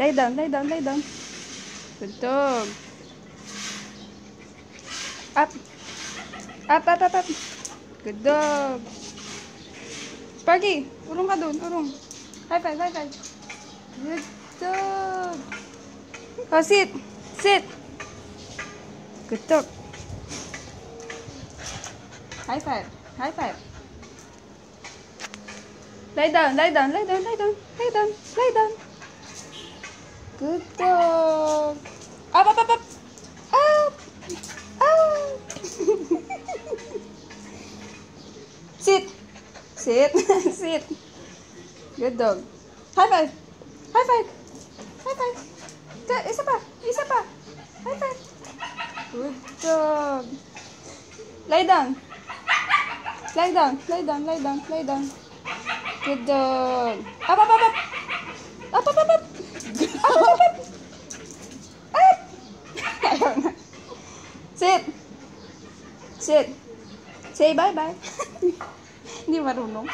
Lay down, lay down, lay down. Good dog. Up. Up, up, up, up. Good dog. Sparky, urong ka dun, urong. High five, high five. Good dog. Oh, sit. Sit. Good dog. High five, high five. Lay down, lay down, lay down, lay down, lay down, lay down. Good dog. Up, up, up, up. Up. Up. Sit. Sit. Sit. Good dog. High five. High five. High five. Isa pa. Isa pa. High five. Good dog. Lay down. Lay down. Lay down. Lay down. Lay down. Good dog. Up, up, up, up. Up, up, up, up. Up, up, up, up. Up. Ayaw na. Sit. Sit. Say bye-bye. Hindi marunong.